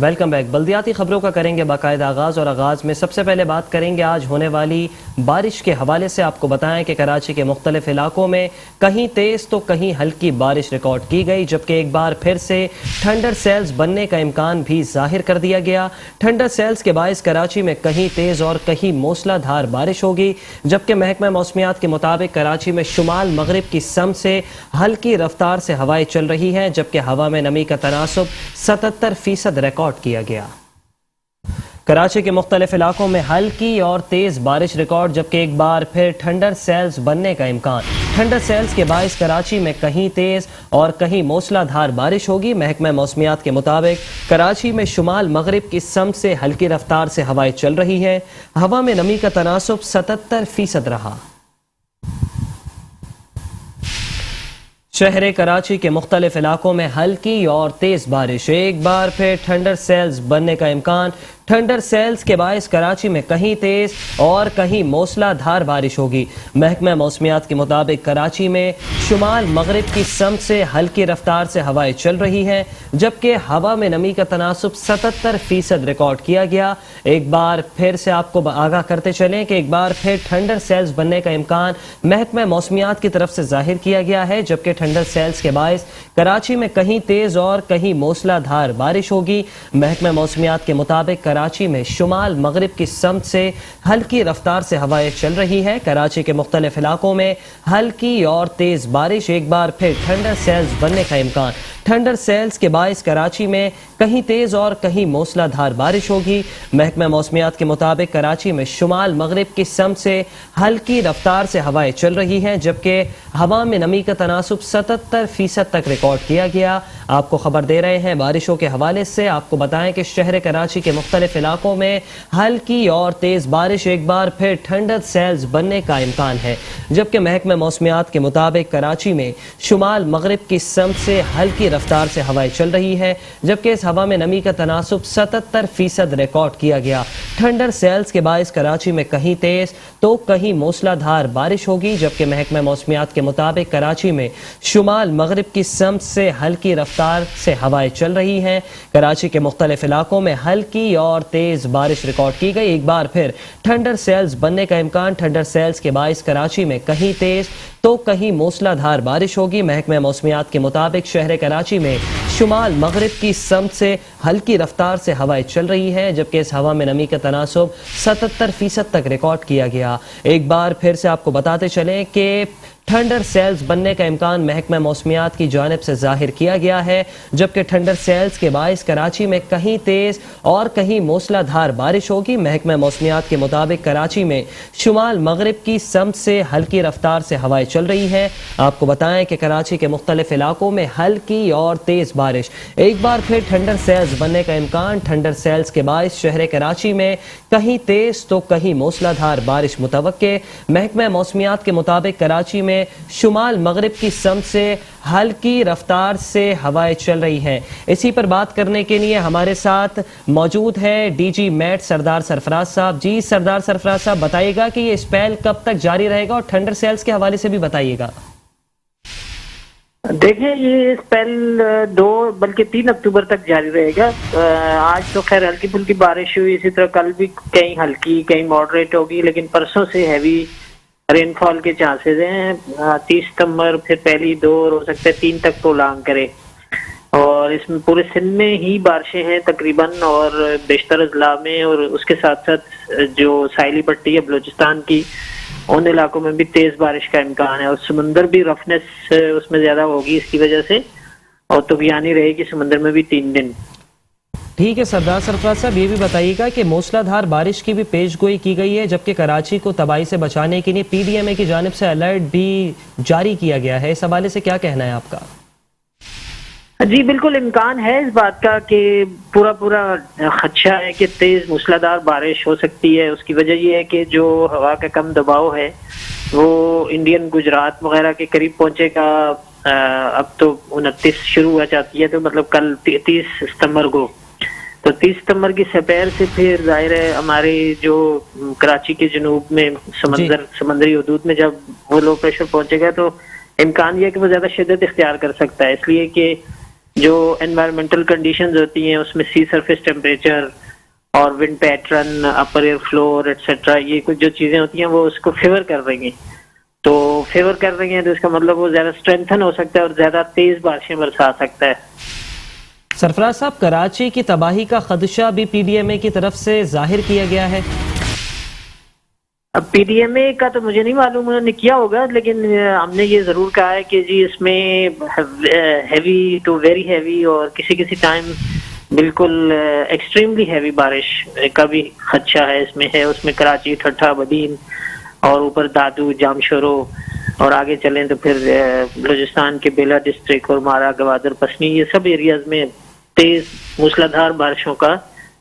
Welcome back. بلدیاتی خبروں کا کریں گے باقاعدہ آغاز، اور آغاز میں سب سے پہلے بات کریں گے آج ہونے والی بارش کے حوالے سے۔ آپ کو بتائیں کہ کراچی کے مختلف علاقوں میں کہیں تیز تو کہیں ہلکی بارش ریکارڈ کی گئی، جبکہ ایک بار پھر سے تھنڈر سیلز بننے کا امکان بھی ظاہر کر دیا گیا۔ تھنڈر سیلز کے باعث کراچی میں کہیں تیز اور کہیں موسلا دھار بارش ہوگی، جبکہ محکمہ موسمیات کے مطابق کراچی میں شمال مغرب کی سمت سے ہلکی رفتار سے ہوائیں چل رہی ہیں، جبکہ ہوا میں نمی کا تناسب 77% ریکارڈ کیا گیا۔ کراچی کے مختلف علاقوں میں ہلکی اور تیز بارش ریکارڈ، جبکہ ایک بار پھر تھنڈر سیلز بننے کا امکان۔ تھنڈر سیلز کے باعث کراچی میں کہیں تیز اور کہیں موسلا دھار بارش ہوگی۔ محکمہ موسمیات کے مطابق کراچی میں شمال مغرب کی سمت سے ہلکی رفتار سے ہوائیں چل رہی ہیں، ہوا میں نمی کا تناسب 77% رہا۔ شہر کراچی کے مختلف علاقوں میں ہلکی اور تیز بارش، ایک بار پھر تھنڈر سیلز بننے کا امکان۔ تھنڈر سیلز کے باعث کراچی میں کہیں تیز اور کہیں موسلا دھار بارش ہوگی۔ محکمہ موسمیات کے مطابق کراچی میں شمال مغرب کی سمت سے ہلکی رفتار سے ہوائیں چل رہی ہیں، جبکہ ہوا میں نمی کا تناسب 77% ریکارڈ کیا گیا۔ ایک بار پھر سے آپ کو آگاہ کرتے چلیں کہ ایک بار پھر تھنڈر سیلز بننے کا امکان محکمہ موسمیات کی طرف سے ظاہر کیا گیا ہے، جبکہ تھنڈر سیلز کے باعث کراچی میں کہیں تیز اور کہیں موسلا دھار بارش ہوگی۔ محکمہ موسمیات کے مطابق کراچی میں شمال مغرب کی سمت سے ہلکی رفتار سے ہوائیں چل رہی ہیں۔ کراچی کے مختلف علاقوں میں ہلکی اور تیز بارش، ایک بار پھر تھنڈر سیلز بننے کا امکان۔ تھنڈر سیلز کے باعث کراچی میں کہیں تیز اور کہیں موسلا دھار بارش ہوگی۔ محکمہ موسمیات کے مطابق کراچی میں شمال مغرب کی سمت سے ہلکی رفتار سے ہوائیں چل رہی ہیں، جبکہ ہوا میں نمی کا تناسب 77% تک ریکارڈ کیا گیا۔ آپ کو خبر دے رہے ہیں بارشوں کے حوالے سے۔ آپ کو بتائیں کہ شہر کراچی کے مختلف علاقوں میں ہلکی اور تیز بارش، ایک بار پھر تھنڈر سیلز بننے کا امکان ہے، جبکہ محکمہ موسمیات کے مطابق کراچی میں شمال مغرب کی سمت سے ہلکی رفتار سے ہوائیں چل رہی ہے، جبکہ اس ہوا میں نمی کا تناسب 77% ریکارڈ کیا گیا۔ تھنڈر سیلز کے باعث کراچی میں کہیں تیز تو کہیں موسلا دھار بارش ہوگی، جبکہ محکمہ موسمیات کے مطابق کراچی میں شمال مغرب کی سمت سے ہلکی رفتار سے ہوائیں چل رہی ہیں۔ کراچی کے مختلف علاقوں میں ہلکی اور تیز بارش ریکارڈ کی گئی، ایک بار پھر تھنڈر سیلز بننے کا امکان۔ تھنڈر سیلز کے باعث کراچی میں کہیں تیز تو کہیں موسلا دھار بارش ہوگی۔ محکمہ موسمیات کے مطابق شہر کراچی میں شمال مغرب کی سمت سے ہلکی رفتار سے ہوائیں چل رہی ہیں، جبکہ اس ہوا میں نمی کا تناسب 77% تک ریکارڈ کیا گیا۔ ایک بار پھر سے آپ کو بتاتے چلیں کہ تھنڈر سیلز بننے کا امکان محکمہ موسمیات کی جانب سے ظاہر کیا گیا ہے، جبکہ تھنڈر سیلز کے باعث کراچی میں کہیں تیز اور کہیں موسلا دھار بارش ہوگی۔ محکمہ موسمیات کے مطابق کراچی میں شمال مغرب کی سمت سے ہلکی رفتار سے ہوائیں چل رہی ہیں۔ آپ کو بتائیں کہ کراچی کے مختلف علاقوں میں ہلکی اور تیز بارش، ایک بار پھر تھنڈر سیلز بننے کا امکان۔ تھنڈر سیلز کے باعث شہر کراچی میں کہیں تیز تو کہیں موسلا دھار بارش متوقع۔ محکمہ موسمیات کے مطابق کراچی میں شمال مغرب کی سمت سے ہلکی رفتار سے ہوائیں چل رہی ہیں۔ اسی پر بات کرنے کے لیے ہمارے ساتھ موجود ہے ڈی جی میٹ سردار سرفراز صاحب۔ جی سردار سرفراز صاحب، بتائیے گا کہ یہ اسپیل کب تک جاری رہے گا، اور تھنڈر سیلز کے حوالے سے بھی بتائیے گا۔ دیکھیں، یہ اسپیل 2 بلکہ 3 اکتوبر تک جاری رہے گا۔ آج تو خیر ہلکی پھلکی بارش ہوئی، اسی طرح کل بھی کہیں ہلکی کہیں ماڈریٹ ہوگی، لیکن پرسوں سے ہیوی رین فال کے چانسز ہیں۔ 30 ستمبر پھر پہلی 2 اور ہو سکتا ہے 3 تک پرولانگ کرے، اور اس میں پورے سندھ میں ہی بارشیں ہیں تقریباً، اور بیشتر اضلاع میں، اور اس کے ساتھ ساتھ جو ساحلی پٹی ہے بلوچستان کی، ان علاقوں میں بھی تیز بارش کا امکان ہے، اور سمندر بھی رفنس اس میں زیادہ ہوگی اس کی وجہ سے، اور طغیانی رہے گی سمندر میں بھی 3 دن۔ ٹھیک ہے سردار سرفراز صاحب، یہ بھی بتائیے گا کہ موسلا دھار بارش کی بھی پیش گوئی کی گئی ہے، جبکہ کراچی کو تباہی سے بچانے کے لیے پی ڈی ایم اے کی جانب سے الرٹ بھی جاری کیا گیا ہے، اس حوالے سے کیا کہنا ہے آپ کا؟ جی بالکل، امکان ہے اس بات کا کہ پورا خدشہ ہے کہ تیز موسلادھار بارش ہو سکتی ہے۔ اس کی وجہ یہ ہے کہ جو ہوا کا کم دباؤ ہے وہ انڈین گجرات وغیرہ کے قریب پہنچے گا۔ اب تو 29 شروع ہوا چاہتی ہے، تو مطلب کل 30 ستمبر کو، تو 30 ستمبر کی سپیر سے پھر ظاہر ہے ہمارے جو کراچی کے جنوب میں سمندری حدود میں جب وہ لو پریشر پہنچے گا تو امکان یہ ہے کہ وہ زیادہ شدت اختیار کر سکتا ہے، اس لیے کہ جو انوائرمنٹل کنڈیشنز ہوتی ہیں اس میں سی سرفیس ٹیمپریچر اور ونڈ پیٹرن، اپر ایئر فلو ایٹسیٹرا، یہ کچھ جو چیزیں ہوتی ہیں وہ اس کو فیور کر رہی ہیں. تو فیور کر رہی ہیں تو اس کا مطلب وہ زیادہ اسٹرینتھن ہو سکتا ہے اور زیادہ تیز بارشیں برسا سکتا ہے. سرفراز صاحب، کراچی کی تباہی کا خدشہ بھی پی ڈی ایم اے کی طرف سے ظاہر کیا گیا ہے. اب پی ڈی ایم اے کا تو مجھے نہیں معلوم انہوں نے کیا ہوگا، لیکن ہم نے یہ ضرور کہا ہے کہ جی اس میں ہیوی ٹو ویری ہیوی اور کسی ٹائم بالکل ایکسٹریملی ہیوی بارش کا بھی خدشہ ہے. اس میں کراچی، ٹھٹھا، بدین اور اوپر دادو، جامشورو اور آگے چلیں تو پھر بلوچستان کے بیلا ڈسٹرکٹ اور مارا، گوادر، پسنی، یہ سب ایریاز میں تیز موسلادھار بارشوں کا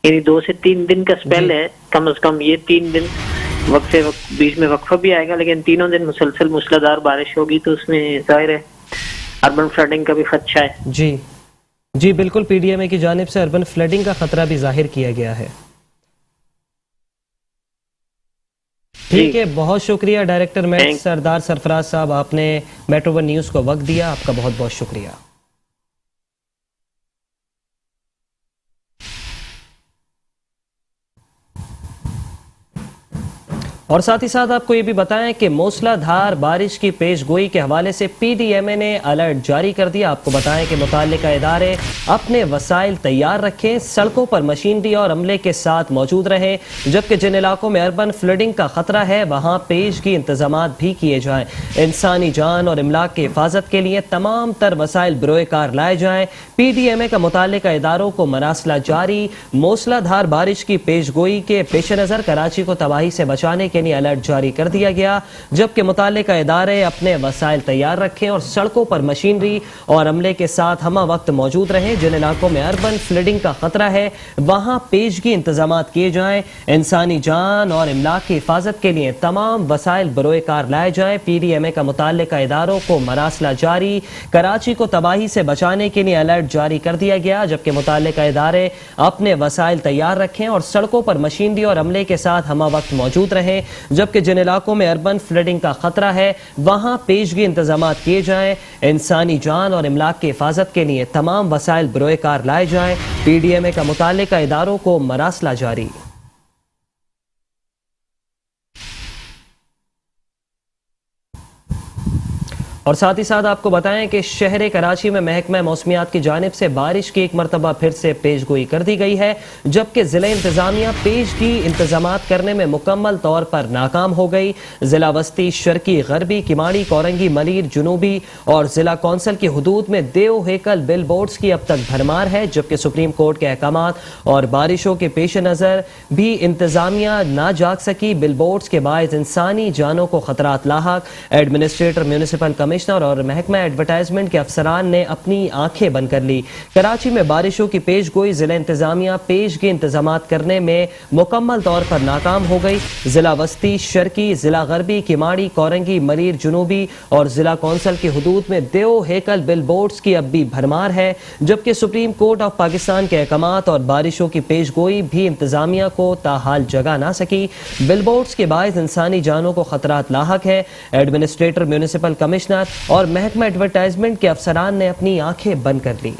یعنی 2 سے 3 دن کا سپیل ہے. کم از کم یہ 3 دن وقفے بیچ میں وقفہ بھی آئے گا، لیکن تینوں دن مسلسل موسلادھار بارش ہوگی تو اس میں ظاہر ہے اربن فلڈنگ کا بھی خدشہ ہے. جی بالکل، پی ڈی ایم اے کی جانب سے اربن فلڈنگ کا خطرہ بھی ظاہر کیا گیا ہے. ٹھیک ہے، بہت شکریہ ڈائریکٹر میٹ سردار سرفراز صاحب، آپ نے میٹرو ون نیوز کو وقت دیا، آپ کا بہت بہت شکریہ. اور ساتھ ہی ساتھ آپ کو یہ بھی بتائیں کہ موسلا دھار بارش کی پیش گوئی کے حوالے سے پی ڈی ایم اے نے الرٹ جاری کر دیا. آپ کو بتائیں کہ متعلقہ ادارے اپنے وسائل تیار رکھیں، سڑکوں پر مشینری اور عملے کے ساتھ موجود رہیں، جبکہ جن علاقوں میں اربن فلڈنگ کا خطرہ ہے وہاں پیشگی انتظامات بھی کیے جائیں. انسانی جان اور املاک کی حفاظت کے لیے تمام تر وسائل بروئے کار لائے جائیں. پی ڈی ایم اے کا متعلقہ اداروں کو مراسلہ جاری. موسلا دھار بارش کی پیش گوئی کے پیش نظر کراچی کو تباہی سے بچانے کے لیے الرٹ جاری کر دیا گیا، جبکہ متعلقہ ادارے اپنے وسائل تیار رکھیں اور سڑکوں پر مشینری اور عملے کے ساتھ ہمہ وقت موجود رہیں. جن علاقوں میں اربن فلڈنگ کا خطرہ ہے وہاں پیشگی انتظامات کیے جائیں. انسانی جان اور املاک کی حفاظت کے لیے تمام وسائل بروئے کار لائے جائیں. پی ڈی ایم اے کا متعلقہ اداروں کو مراسلہ جاری. کراچی کو تباہی سے بچانے کے لیے الرٹ جاری کر دیا گیا، جبکہ متعلقہ ادارے اپنے وسائل تیار رکھیں اور سڑکوں پر مشینری اور عملے کے ساتھ ہمہ وقت موجود رہیں، جبکہ جن علاقوں میں اربن فلڈنگ کا خطرہ ہے وہاں پیشگی انتظامات کیے جائیں. انسانی جان اور املاک کی حفاظت کے لیے تمام وسائل بروئے کار لائے جائیں. پی ڈی ایم اے کا متعلقہ اداروں کو مراسلہ جاری. اور ساتھ ہی ساتھ آپ کو بتائیں کہ شہر کراچی میں محکمہ موسمیات کی جانب سے بارش کی ایک مرتبہ پھر سے پیش گوئی کر دی گئی ہے، جبکہ ضلع انتظامیہ پیشگی انتظامات کرنے میں مکمل طور پر ناکام ہو گئی. ضلع وسطی، شرقی، غربی، کماڑی، کورنگی، ملیر، جنوبی اور ضلع کونسل کی حدود میں دیو ہیکل بل بورڈز کی اب تک بھرمار ہے، جبکہ سپریم کورٹ کے احکامات اور بارشوں کے پیش نظر بھی انتظامیہ نہ جاگ سکی. بل بورڈز کے باعث انسانی جانوں کو خطرات لاحق. ایڈمنسٹریٹر، میونسپل کمشنر اور محکمہ ایڈورٹائزمنٹ کے افسران نے اپنی آنکھیں بند کر لی. کراچی میں بارشوں کی پیش گوئی ضلع انتظامیہ پیشگی انتظامات کرنے میں مکمل طور پر ناکام ہو گئی. ضلع وسطی، شرقی، ضلع غربی، کماڑی، کورنگی، ملیر، جنوبی اور ضلع کونسل کی حدود میں دیو ہیکل بل بورڈز کی اب بھی بھرمار ہے، جبکہ سپریم کورٹ آف پاکستان کے احکامات اور بارشوں کی پیش گوئی بھی انتظامیہ کو تاحال جگہ نہ سکی. بل بورڈز کے باعث انسانی جانوں کو خطرات لاحق ہے. ایڈمنسٹریٹر، میونسپل کمشنر اور محکمہ ایڈورٹائزمنٹ کے افسران نے اپنی آنکھیں بند کر لی.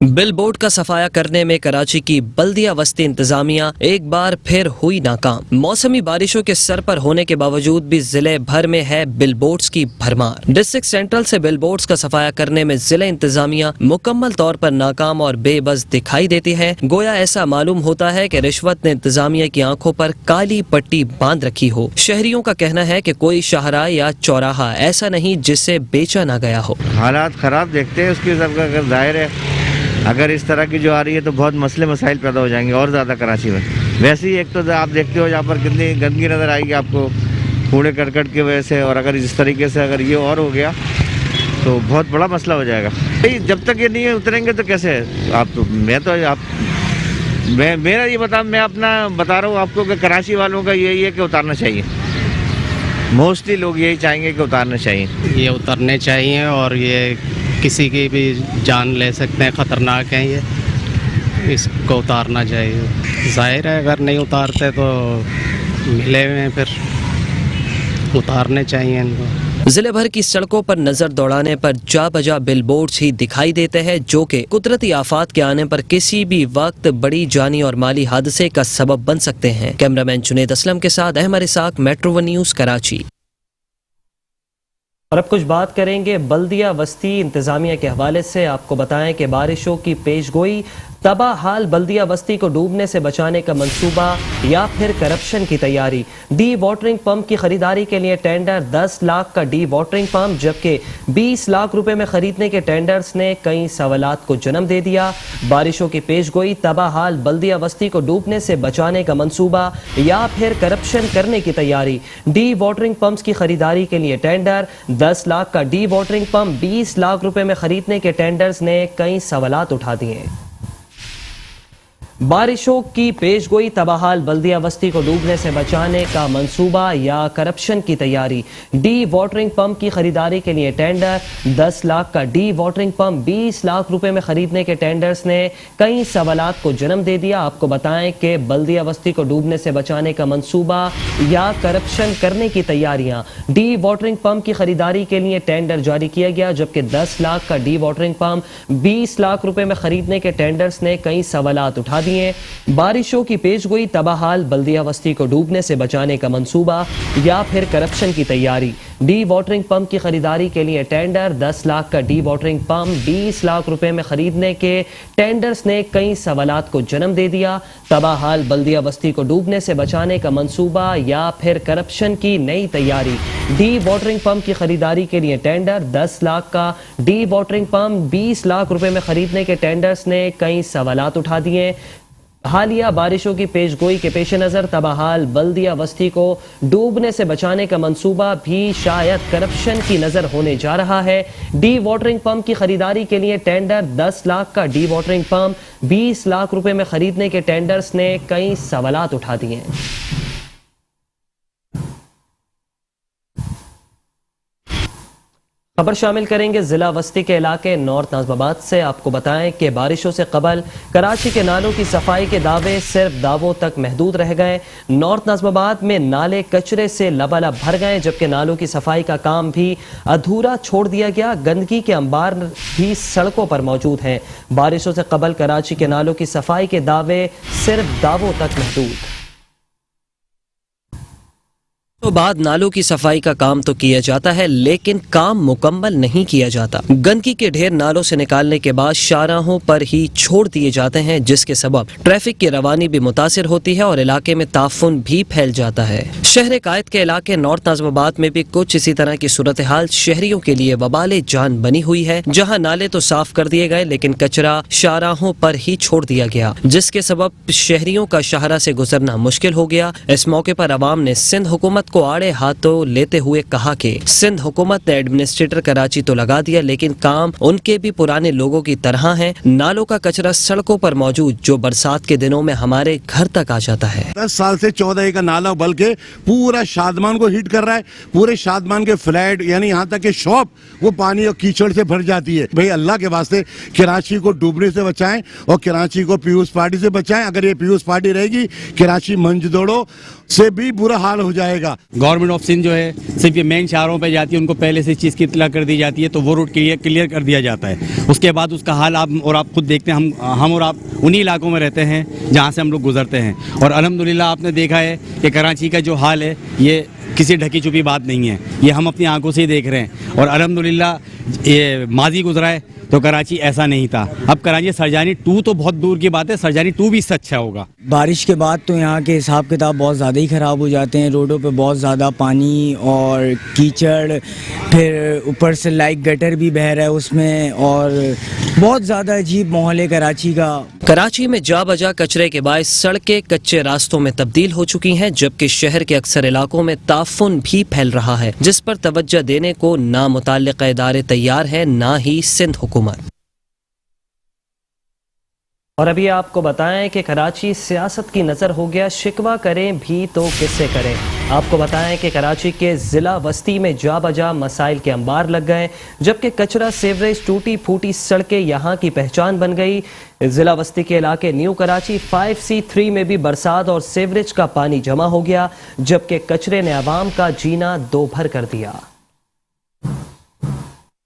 بل بورڈ کا صفایا کرنے میں کراچی کی بلدیہ وسطی انتظامیہ ایک بار پھر ہوئی ناکام. موسمی بارشوں کے سر پر ہونے کے باوجود بھی ضلع بھر میں ہے بل بورڈز کی بھرمار. ڈسٹرکٹ سینٹرل سے بل بورڈز کا صفایا کرنے میں ضلع انتظامیہ مکمل طور پر ناکام اور بے بس دکھائی دیتی ہے. گویا ایسا معلوم ہوتا ہے کہ رشوت نے انتظامیہ کی آنکھوں پر کالی پٹی باندھ رکھی ہو. شہریوں کا کہنا ہے کہ کوئی شاہراہ یا چوراہا ایسا نہیں جس سے بیچا نہ گیا ہو. حالات خراب دیکھتے ہیں اس کی سب کا. اگر ظاہر ہے اگر اس طرح کی جو آ رہی ہے تو بہت مسئلے مسائل پیدا ہو جائیں گے اور زیادہ کراچی میں. ویسے ہی ایک تو آپ دیکھتے ہو یہاں پر کتنی گندگی نظر آئے گی آپ کو کوڑے کرکٹ کی وجہ سے، اور اگر اس طریقے سے اگر یہ اور ہو گیا تو بہت بڑا مسئلہ ہو جائے گا. جب تک یہ نہیں اتریں گے تو کیسے میرا یہ میں اپنا بتا رہا ہوں آپ کو کہ کراچی والوں کا یہی ہے کہ اتارنا چاہیے. موسٹلی لوگ یہی چاہیں گے کہ اتارنا چاہیے. یہ اترنے چاہیے اور یہ کسی کی بھی جان لے سکتے ہیں، خطرناک ہیں یہ، اس کو اتارنا چاہیے. ظاہر ہے اگر نہیں اتارتے تو मिले हुए हैं, फिर उतारने चाहिए इनको। जिले भर की सड़कों पर नजर दौड़ाने पर जा बजा बिलबोर्ड्स ही दिखाई देते हैं जो कि कुदरती आफात के आने पर किसी भी वक्त बड़ी जानी और माली हादसे का सबब बन सकते हैं। कैमरामैन जुनेद असलम के साथ Ahmed Ishaq, metro one news, Karachi. और अब कुछ बात करेंगे बल्दिया वस्ती इंतजामिया के हवाले से। आपको बताएं कि बारिशों की पेशगोई, तबाह हाल बल्दिया बस्ती को डूबने से बचाने का मंसूबा या फिर करप्शन की तैयारी। डी वाटरिंग पंप की खरीदारी के लिए टेंडर, 10 लाख का डी वाटरिंग पंप जबकि 20 लाख रुपए में खरीदने के टेंडर्स ने कई सवालात को जन्म दे दिया। बारिशों की पेशगोई, तबाह हाल बल्दिया बस्ती को डूबने से बचाने का मंसूबा या फिर करप्शन करने की तैयारी। डी वाटरिंग पंप्स की खरीदारी के लिए टेंडर, 10 लाख का डी वाटरिंग पंप 20 लाख रुपए में खरीदने के टेंडर्स ने कई सवालात उठा दिए। बारिशों की पेशगोई, तबाहाल बल्दिया बस्ती को डूबने से बचाने का मंसूबा या करप्शन की तैयारी। डी वाटरिंग पंप की खरीदारी के लिए टेंडर, 10 लाख का डी वाटरिंग पंप 20 लाख रुपए में खरीदने के टेंडर्स ने कई सवालात को जन्म दे दिया। आपको बताएं कि बल्दिया बस्ती को डूबने से बचाने का मंसूबा या करप्शन करने की तैयारियां। डी वाटरिंग पंप की खरीदारी के लिए टेंडर जारी किया गया जबकि 10 लाख का डी वाटरिंग पंप 20 लाख रुपए में खरीदने के टेंडर्स ने कई सवालात उठा दिए। बारिशों की पेशगोई, तबाहाल बल्दिया बस्ती को डूबने से बचाने का मंसूबा या फिर करप्शन की तैयारी। डी वाटरिंग पंप की खरीदारी के लिए टेंडर, 10 लाख का डी वाटरिंग पंप 20 लाख रुपए में खरीदने के टेंडर्स ने कई सवालात को जन्म दे दिया। तबाहाल बल्दिया बस्ती को डूबने से बचाने का मंसूबा या फिर करप्शन की नई तैयारी। डी वाटरिंग पंप की खरीदारी के लिए टेंडर, 10 लाख का डी वाटरिंग पंप 20 लाख रुपए में खरीदने के टेंडर्स ने कई सवालात उठा दिए। हालिया बारिशों की पेशगोई के पेश नज़र तबाहाल बल्दिया बस्ती को डूबने से बचाने का मंसूबा भी शायद करप्शन की नज़र होने जा रहा है। डी वाटरिंग पंप की खरीदारी के लिए टेंडर, 10 लाख का डी वाटरिंग पंप 20 लाख रुपए में खरीदने के टेंडर्स ने कई सवालात उठा दिए। खबर शामिल करेंगे जिला वस्ती के इलाके नॉर्थ नाज़िमाबाद से। आपको बताएं कि बारिशों से कबल कराची के नालों की सफाई के दावे सिर्फ दावों तक महदूद रह गए। नॉर्थ नाज़िमाबाद में नाले कचरे से लबालब भर गए जबकि नालों की सफाई का काम भी अधूरा छोड़ दिया गया। गंदगी के अंबार भी सड़कों पर मौजूद हैं। बारिशों से कबल कराची के नालों की सफाई के दावे सिर्फ दावों तक महदूद। तो बाद नालों की सफाई का काम तो किया जाता है लेकिन काम मुकम्मल नहीं किया जाता। गंदगी के ढेर नालों से निकालने के बाद शाहराहों पर ही छोड़ दिए जाते हैं जिसके सबब ट्रैफिक की रवानी भी मुतासिर होती है और इलाके में ताफुन भी फैल जाता है। शहर कायद के इलाके नॉर्थ नाज़िमाबाद में भी कुछ इसी तरह की सूरत हाल शहरियों के लिए वबाले जान बनी हुई है, जहाँ नाले तो साफ कर दिए गए लेकिन कचरा शाहराहों पर ही छोड़ दिया गया जिसके सबब शहरियों का शाहरा से गुजरना मुश्किल हो गया। इस मौके पर अवाम ने सिंध हुकूमत को आड़े हाथों लेते हुए कहा कि सिंध हुकूमत ने एडमिनिस्ट्रेटर कराची तो लगा दिया लेकिन काम उनके भी पुराने लोगों की तरह है। नालों का कचरा सड़कों पर मौजूद जो बरसात के दिनों में हमारे घर तक आ जाता है। 10 साल से 14 का नाला बल्कि पूरा शादमान को हिट कर रहा है। पूरे शादमान के फ्लैट यानी यहाँ तक के शॉप वो पानी और कीचड़ से भर जाती है। भाई अल्लाह के वास्ते कराची को डूबने से बचाएं और कराची को पीयूष पार्टी से बचाएं। अगर ये पीयूष पार्टी रहेगी कराची मंज दौड़ो से भी बुरा हाल हो जाएगा। गवर्नमेंट ऑफ सिंध जो है सिर्फ ये मेन शहरों पे जाती है, उनको पहले से इस चीज़ की इत्तला कर दी जाती है तो वो रूट क्लियर कर दिया जाता है। उसके बाद उसका हाल आप खुद देखते हैं। हम और आप उन्हीं इलाकों में रहते हैं जहाँ से हम लोग गुजरते हैं और अल्हम्दुलिल्लाह आपने देखा है कि कराची का जो हाल है ये किसी ढकी छुपी बात नहीं है, ये हम अपनी आंखों से ही देख रहे हैं। और अल्हम्दुलिल्लाह ये माजी गुजरा है तो कराची ऐसा नहीं था। अब कराची सरजानी 2 तो बहुत दूर की बात है, सरजानी 2 भी इससे अच्छा होगा। बारिश के बाद तो यहाँ के हिसाब किताब बहुत ज़्यादा ही ख़राब हो जाते हैं। रोडों पे बहुत ज़्यादा पानी और कीचड़, फिर ऊपर से लाइक गटर भी बह रहा है उसमें और बहुत ज़्यादा अजीब माहौल है कराची का। कराची में जा बजा कचरे के बायस सड़कें कच्चे रास्तों में तब्दील हो चुकी हैं जबकि शहर के अक्सर इलाकों में ताफुन भी फैल रहा है जिस पर तवज्जो देने को ना मुताल्लिक़ इदारे तैयार है ना ही सिंध हुकूमत। और अभी आपको बताएं कि कराची सियासत की नज़र हो गया, शिकवा करें भी तो किससे करें। آپ کو بتائیں کہ کراچی کے ضلع وسطی میں جا بجا مسائل کے انبار لگ گئے، جبکہ کچرا سیوریج ٹوٹی پھوٹی سڑکیں یہاں کی پہچان بن گئی۔ ضلع وسطی کے علاقے نیو کراچی 5C3 میں بھی برسات اور سیوریج کا پانی جمع ہو گیا، جبکہ کچرے نے عوام کا جینا دو بھر کر دیا۔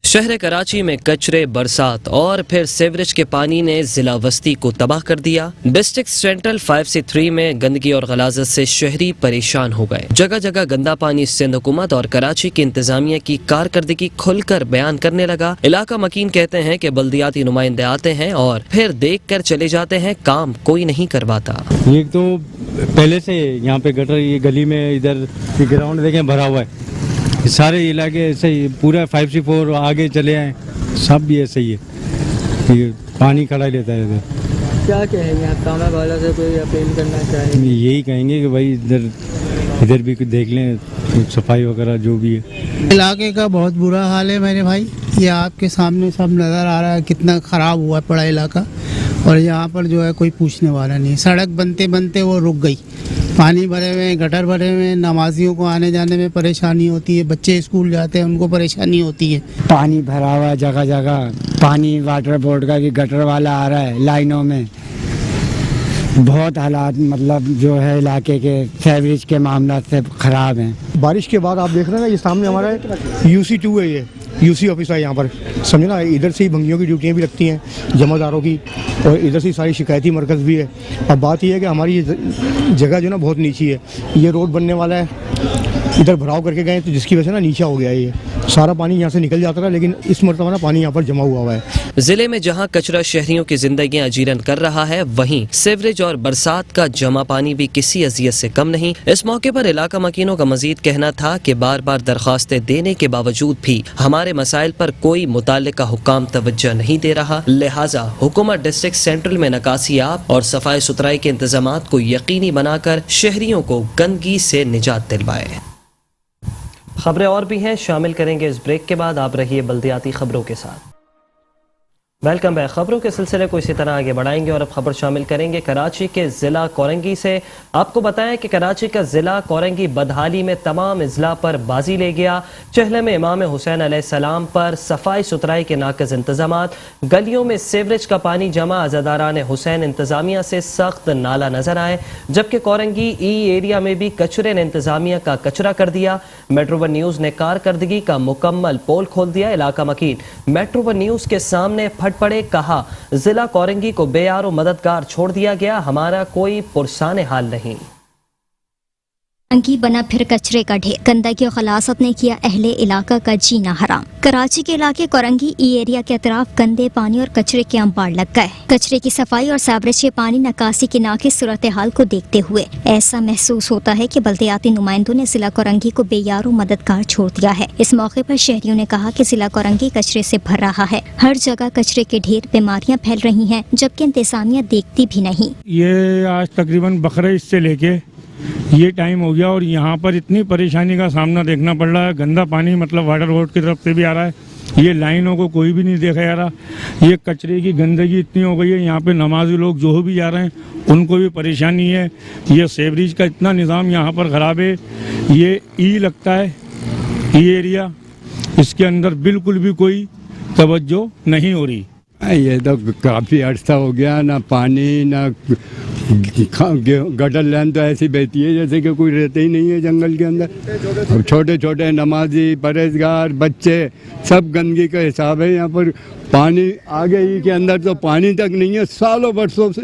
شہر کراچی میں کچرے، برسات اور پھر سیوریج کے پانی نے ضلع وسطی کو تباہ کر دیا۔ ڈسٹرکٹ سینٹرل 5C3 میں گندگی اور غلاظت سے شہری پریشان ہو گئے۔ جگہ جگہ گندا پانی سندھ حکومت اور کراچی کی انتظامیہ کی کارکردگی کھل کر بیان کرنے لگا۔ علاقہ مکین کہتے ہیں کہ بلدیاتی نمائندے آتے ہیں اور پھر دیکھ کر چلے جاتے ہیں، کام کوئی نہیں کرواتا۔ ایک تو پہلے سے یہاں پہ گٹر، یہ گلی میں ادھر گراؤنڈ دیکھیں بھرا ہوا ہے، سارے علاقے ایسے ہی، پورا 5C4 آگے چلے آئے، سب بھی ایسے ہی ہے، یہ پانی کھڑا لیتا ہے ادھر۔ کیا کہیں گے آپ تامہ والا سے کوئی اپیل کرنا چاہیں گے؟ یہی کہیں گے کہ بھائی ادھر بھی کچھ دیکھ لیں، صفائی وغیرہ جو بھی ہے۔ علاقے کا بہت برا حال ہے میرے بھائی، یہ آپ کے سامنے سب نظر آ رہا ہے کتنا خراب ہوا پڑا علاقہ، اور یہاں پر جو ہے کوئی پوچھنے والا نہیں۔ سڑک بنتے بنتے وہ رک گئی، پانی بھرے ہوئے ہیں، گٹر بھرے ہوئے ہیں، نمازیوں کو آنے جانے میں پریشانی ہوتی ہے، بچے اسکول جاتے ہیں ان کو پریشانی ہوتی ہے۔ پانی بھرا ہوا ہے جگہ جگہ، پانی واٹر بورڈ کا بھی گٹر والا آ رہا ہے لائنوں میں۔ بہت حالات مطلب جو ہے علاقے کے سیوریج کے معاملات سے خراب ہیں۔ بارش کے بعد آپ دیکھ رہے ہیں نا، یہ سامنے ہمارا UC2 ہے، یہ UC آفس ہے یہاں پر، سمجھے نا، ادھر سے ہی بھنگیوں کی ڈیوٹیاں بھی لگتی ہیں، جمع داروں کی، اور ادھر سے ساری شکایتی مرکز بھی ہے۔ اب بات یہ ہے کہ ہماری یہ جگہ جو نا بہت نیچی ہے، یہ روڈ بننے والا ہے، ادھر بھراؤ کر کے گئے تو جس کی وجہ سے نا نیچا ہو گیا ہے، یہ سارا پانی یہاں سے نکل جاتا رہا، لیکن اس مرتبہ نا پانی یہاں پر جمع ہوا ہے۔ ضلع میں جہاں کچرا شہریوں کی زندگیاں اجیرن کر رہا ہے، وہیں سیوریج اور برسات کا جمع پانی بھی کسی اذیت سے کم نہیں۔ اس موقع پر علاقہ مکینوں کا مزید کہنا تھا کہ بار بار درخواستیں دینے کے باوجود بھی ہمارے مسائل پر کوئی متعلقہ حکام توجہ نہیں دے رہا، لہٰذا حکومت ڈسٹرکٹ سینٹرل میں نکاسی آب اور صفائی ستھرائی کے انتظامات کو یقینی بنا کر شہریوں کو گندگی سے نجات دلوائے۔ خبریں اور بھی ہیں، شامل کریں گے اس بریک کے بعد، آپ رہیے بلدیاتی خبروں کے ساتھ۔ Welcome back. خبروں کے سلسلے کو اسی طرح آگے بڑھائیں گے اور اب خبر شامل کریں گے کراچی کے ضلع کورنگی سے۔ آپ کو بتائیں کہ کراچی کا ضلع کورنگی بدحالی میں تمام اضلاع پر بازی لے گیا۔ چہلے میں امام حسین علیہ السلام پر صفائی ستھرائی کے ناقص انتظامات، گلیوں میں سیوریج کا پانی جمع، عزاداران حسین انتظامیہ سے سخت نالا نظر آئے، جبکہ کورنگی ای ایریا میں بھی کچرے نے انتظامیہ کا کچرا کر دیا۔ میٹرو ون نیوز نے کارکردگی کا مکمل پول کھول دیا۔ علاقہ مکین میٹرو ون نیوز کے سامنے پھٹ پڑے، کہا ضلع کورنگی کو بے یار و مددگار چھوڑ دیا گیا، ہمارا کوئی پرسان حال نہیں۔ کورنگی بنا پھر کچرے کا ڈھیر، گندگی اور غلاظت نے کیا اہل علاقہ کا جینا حرام۔ کراچی کے علاقے کورنگی ای ایریا کے اطراف گندے پانی اور کچرے کے انبار لگ گئے۔ کچرے کی صفائی اور سیوریج کے پانی نکاسی کی ناقص صورتحال کو دیکھتے ہوئے ایسا محسوس ہوتا ہے کہ بلدیاتی نمائندوں نے ضلع کورنگی کو بے یار و مددگار چھوڑ دیا ہے۔ اس موقع پر شہریوں نے کہا کہ ضلع کورنگی کچرے سے بھر رہا ہے، ہر جگہ کچرے کے ڈھیر، بیماریاں پھیل رہی ہیں، جبکہ انتظامیہ دیکھتی بھی نہیں۔ یہ آج تقریباً بقرعید سے لے کے یہ ٹائم ہو گیا اور یہاں پر اتنی پریشانی کا سامنا دیکھنا پڑ رہا ہے۔ گندا پانی مطلب واٹر بورڈ کی طرف سے بھی آ رہا ہے، یہ لائنوں کو کوئی بھی نہیں دیکھا جا رہا، یہ کچرے کی گندگی اتنی ہو گئی ہے، یہاں پہ نمازی لوگ جو بھی جا رہے ہیں ان کو بھی پریشانی ہے، یہ سیوریج کا اتنا نظام یہاں پر خراب ہے، یہ ای لگتا ہے ای ایریا، اس کے اندر بالکل بھی کوئی توجہ نہیں ہو رہی۔ یہ تو کافی عرصہ ہو گیا، نہ پانی نہ گٹر لائن تو ایسی بہتی ہے جیسے کہ کوئی رہتے ہی نہیں ہے جنگل کے اندر۔ چھوٹے چھوٹے نمازی، پرہیزگار، بچے، سب گندگی کا حساب ہے یہاں پر۔ پانی آگے ہی کے اندر تو پانی تک نہیں ہے، سالوں برسوں سے۔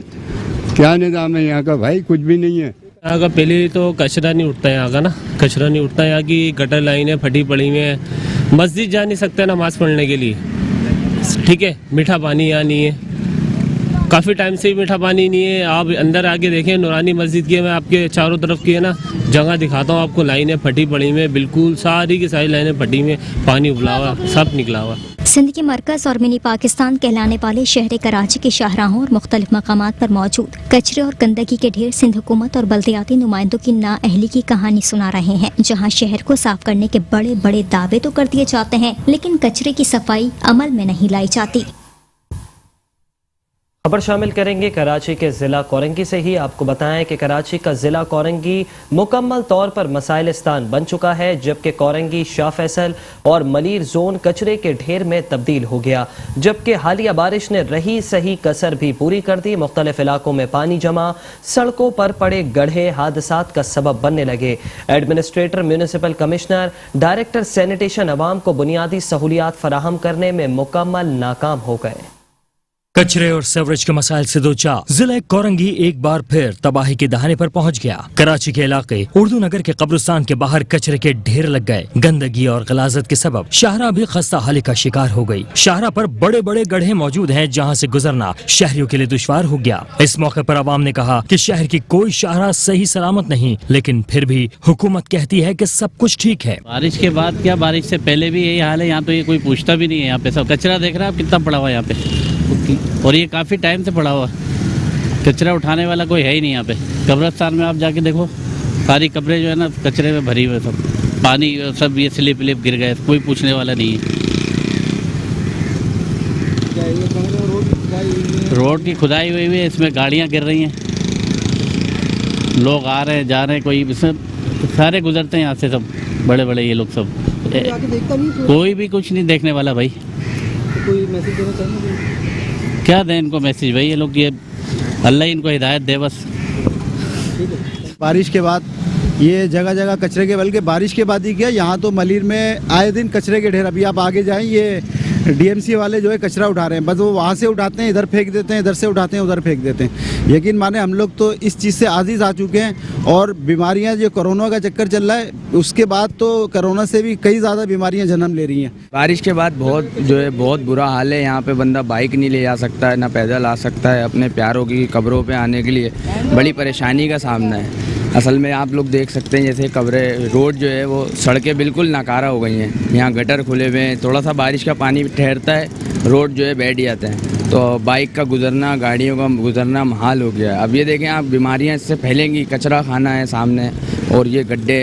کیا نظام ہے یہاں کا بھائی؟ کچھ بھی نہیں ہے یہاں کا۔ پہلے تو کچرا نہیں اٹھتا یہاں کا نا، کچرا نہیں اٹھتا، یہاں کی گٹر لائنیں پھٹی پڑی ہوئی ہیں، مسجد جا نہیں سکتے نماز پڑھنے کے لیے، ٹھیک ہے، میٹھا پانی یہاں نہیں ہے، کافی ٹائم سے میٹھا پانی نہیں ہے۔ آپ اندر آگے دیکھیں نورانی مسجد کی، میں آپ کے چاروں طرف کی ہے نا جگہ دکھاتا ہوں آپ کو، لائنیں پھٹی پڑی ہوئی ہیں، بالکل ساری کی ساری لائنیں پھٹی ہوئی ہیں، پانی ابلا ہوا، سب نکلا ہوا۔ سندھ کے مرکز اور منی پاکستان کہلانے والے شہر کراچی کے شاہراہوں اور مختلف مقامات پر موجود کچرے اور گندگی کے ڈھیر سندھ حکومت اور بلدیاتی نمائندوں کی نااہلی کی کہانی سنا رہے ہیں، جہاں شہر کو صاف کرنے کے بڑے بڑے دعوے تو کر دیے جاتے ہیں، لیکن کچرے کی صفائی عمل میں نہیں لائی جاتی۔ खबर शामिल करेंगे कराची के ज़िला कोरंगी से ही। आपको बताएं कि कराची का ज़िला कोरंगी मुकम्मल तौर पर मसाइलिस्तान बन चुका है, जबकि कोरंगी, शाह फैसल और मलीर जोन कचरे के ढेर में तब्दील हो गया, जबकि हालिया बारिश ने रही सही कसर भी पूरी कर दी। मुख्तलिफ इलाकों में पानी जमा, सड़कों पर पड़े गड्ढे हादसात का सबब बनने लगे। Administrator, municipal commissioner, director sanitation अवाम को बुनियादी सहूलियात फराहम करने में मुकम्मल नाकाम हो गए। कचरे और सीवरेज के मसाइल से दो चार जिला कोरंगी एक बार फिर तबाही के दहाने पर पहुंच गया। कराची के इलाके उर्दू नगर के कब्रिस्तान के बाहर कचरे के ढेर लग गए। गंदगी और गलाजत के सबब शाहरा भी खस्ता हाली का शिकार हो गई। शाहरा पर बड़े बड़े गड्ढे मौजूद हैं, जहां से गुजरना शहरियों के लिए दुश्वार हो गया। इस मौके पर आवाम ने कहा कि शहर की कोई शाहरा सही सलामत नहीं, लेकिन फिर भी हुकूमत कहती है कि सब कुछ ठीक है। बारिश के बाद क्या, बारिश से पहले भी यही हाल है। यहाँ तो ये कोई पूछता भी नहीं है। यहाँ पे सब कचरा देख रहा है आप कितना पड़ा हुआ है यहाँ पे, और ये काफ़ी टाइम से पड़ा हुआ। कचरा उठाने वाला कोई है ही नहीं यहाँ पे। कब्रिस्तान में आप जाके देखो, सारी कब्रें जो है ना कचरे में भरी हुई, सब पानी सब ये स्लिप विलिप गिर गए, कोई पूछने वाला नहीं है। रोड की खुदाई हुई है, इसमें गाड़ियाँ गिर रही हैं, लोग आ रहे हैं जा रहे हैं, कोई इसमें सारे गुजरते हैं यहाँ से, सब बड़े बड़े ये लोग सब। कोई भी कुछ नहीं देखने वाला भाई। कोई मैसेज देना चाहेंगे? क्या दें इनको मैसेज भाई, ये लोग ये अल्लाह इनको हिदायत दे बस। बारिश के बाद ये जगह जगह कचरे के, बल्कि बारिश के बाद ही क्या, यहाँ तो मलीर में आए दिन कचरे के ढेर। अभी आप आगे जाएं, ये डीएमसी वाले जो है कचरा उठा रहे हैं, बस वो वहाँ से उठाते हैं इधर फेंक देते हैं, इधर से उठाते हैं उधर फेंक देते हैं। यकीन माने हम लोग तो इस चीज़ से आजीज आ चुके हैं। और बीमारियाँ जो कोरोना का चक्कर चल रहा है, उसके बाद तो कोरोना से भी कई ज़्यादा बीमारियाँ जन्म ले रही हैं। बारिश के बाद बहुत बुरा हाल है। यहाँ पे बंदा बाइक नहीं ले जा सकता है, ना पैदल आ सकता है। अपने प्यारों की कब्रों पे आने के लिए बड़ी परेशानी का सामना है। असल में आप लोग देख सकते हैं, जैसे कब्रें, रोड जो है वो, सड़कें बिल्कुल नाकारा हो गई हैं। यहाँ गटर खुले हुए हैं, थोड़ा सा बारिश का पानी ठहरता है, रोड जो है बैठ जाते हैं, तो बाइक का गुजरना, गाड़ियों का गुजरना महाल हो गया है। अब ये देखें आप, बीमारियाँ इससे फैलेंगी। कचरा खाना है सामने, और ये गड्ढे,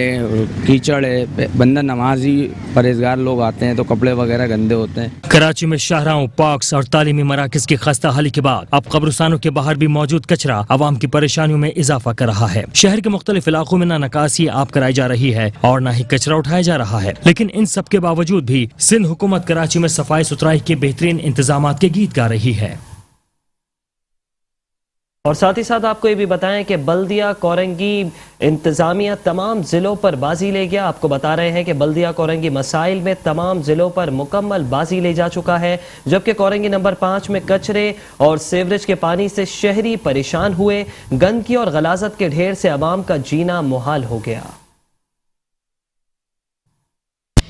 कीचड़ है, बंदा नमाजी परहेजगार लोग आते हैं तो कपड़े वगैरह गंदे होते हैं। कराची में शाहराओं, पार्क्स और तालीमी मराकज की खस्ता हाली के बाद अब कब्रिस्तानों के बाहर भी मौजूद कचरा आवाम की परेशानियों में इजाफा कर रहा है। शहर के मुख्तलिफ इलाकों में न नकासी आप कराई जा रही है और न ही कचरा उठाया जा रहा है, लेकिन इन सब के बावजूद भी सिंध हुकूमत कराची में सफाई सुथराई के बेहतरीन इंतजाम के गीत गा रही है। और साथ ही साथ आपको ये भी बताएं कि बल्दिया कोरंगी इंतजामिया तमाम ज़िलों पर बाजी ले गया। आपको बता रहे हैं कि बल्दिया कोरंगी मसाइल में तमाम ज़िलों पर मुकम्मल बाजी ले जा चुका है, जबकि कोरंगी नंबर 5 में कचरे और सीवरेज के पानी से शहरी परेशान हुए। गंदगी और गलाजत के ढेर से आवाम का जीना मुहाल हो गया।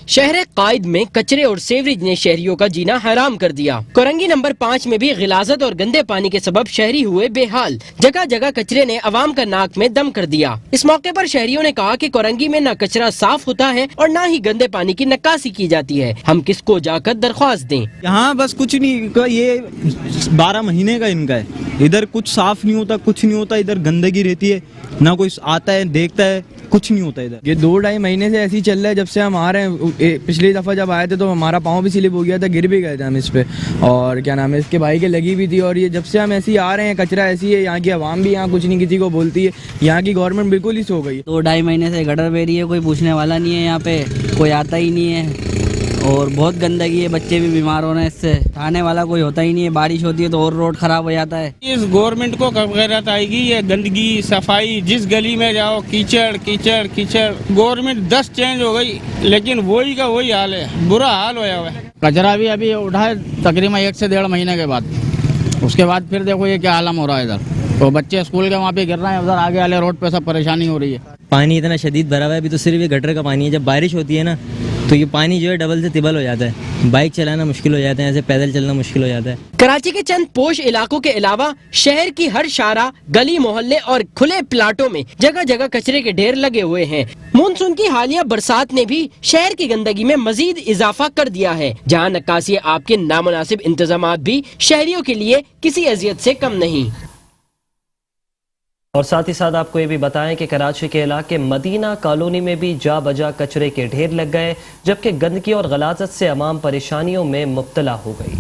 शहर कायद में कचरे और सेवरेज ने शहरियों का जीना हराम कर दिया। कोरंगी नंबर 5 में भी गिलाजत और गंदे पानी के सबब शहरी हुए बेहाल। जगह जगह कचरे ने अवाम का नाक में दम कर दिया। इस मौके पर शहरियों ने कहा कि कोरंगी में न कचरा साफ होता है और न ही गंदे पानी की निकासी की जाती है। हम किसको जाकर दरख्वास्त दें? यहाँ बस कुछ नहीं, ये 12 महीने का इनका है। इधर कुछ साफ नहीं होता, कुछ नहीं होता, इधर गंदगी रहती है, ना कोई आता है देखता है, कुछ नहीं होता इधर। ये 2-2.5 महीने से ऐसे ही चल रहा है जब से हम आ रहे हैं। पिछली दफ़ा जब आए थे तो हमारा पाँव भी स्लिप हो गया था, गिर भी गए थे हम इस पे, और क्या नाम है, इसके भाई के लगी भी थी। और ये जब से हम ऐसे ही आ रहे हैं, कचरा ऐसी है, यहाँ की आवाम भी यहाँ कुछ नहीं किसी को बोलती है। यहाँ की गवर्नमेंट बिल्कुल ही सो गई है। 2-2.5 महीने से गटर बह रही है, कोई पूछने वाला नहीं है, यहाँ पे कोई आता ही नहीं है, और बहुत गंदगी है, बच्चे भी बीमार हो रहे हैं इससे, खाने वाला कोई होता ही नहीं है। बारिश होती है तो और रोड खराब हो जाता है। इस गवर्नमेंट को कब गैरत आएगी? ये गंदगी, सफाई, जिस गली में जाओ कीचड़ कीचड़ कीचड़। गवर्नमेंट 10 चेंज हो गई, लेकिन वही का वही हाल है, बुरा हाल होया हुआ है। कचरा भी अभी उठा है तकरीबन 1 से 1.5 महीने के बाद। उसके बाद फिर देखो ये क्या आलम हो रहा है इधर। तो बच्चे स्कूल के वहाँ पे गिर रहे हैं, उधर आगे वाले रोड पे सब परेशानी हो रही है। पानी इतना शदीद भरा हुआ है, अभी तो सिर्फ ये गटर का पानी है। जब बारिश होती है ना तो ये पानी जो है डबल से तिबल हो जाता है। बाइक चलाना मुश्किल हो जाता है, ऐसे पैदल चलना मुश्किल हो जाता है। कराची के चंद पोश इलाकों के अलावा शहर की हर शारा, गली मोहल्ले और खुले प्लाटों में जगह जगह कचरे के ढेर लगे हुए हैं। मानसून की हालिया बरसात ने भी शहर की गंदगी में मजीद इजाफा कर दिया है, जहाँ नक्कासी आपके नामुनासिब इंतजाम भी शहरियों के लिए किसी अजियत से कम नहीं। और साथ ही साथ आपको ये भी बताएं कि कराची के इलाके मदीना कॉलोनी में भी जा बजा कचरे के ढेर लग गए, जबकि गंदगी और गलाजत से अवाम परेशानियों में मुब्तला हो गई।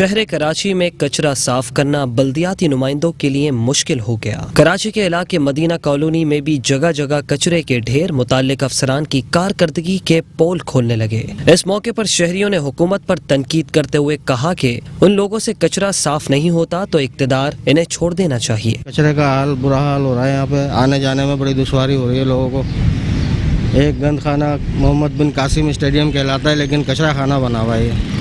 शहर कराची में कचरा साफ करना बल्दियाती नुमाइंदों के लिए मुश्किल हो गया। कराची के इलाके मदीना कॉलोनी में भी जगह जगह कचरे के ढेर मुताल्लिक अफसरान की कारकर्दगी के पोल खोलने लगे। इस मौके पर शहरियों ने हुकूमत पर तनकीद करते हुए कहा कि उन लोगों से कचरा साफ नहीं होता तो इक़्तिदार इन्हें छोड़ देना चाहिए। कचरे का बुरा हाल हो रहा है, यहाँ पे आने जाने में बड़ी दुश्वारी हो रही है लोगों को। एक गंद खाना मोहम्मद बिन कासिम स्टेडियम कहलाता है, लेकिन कचरा खाना बना हुआ है।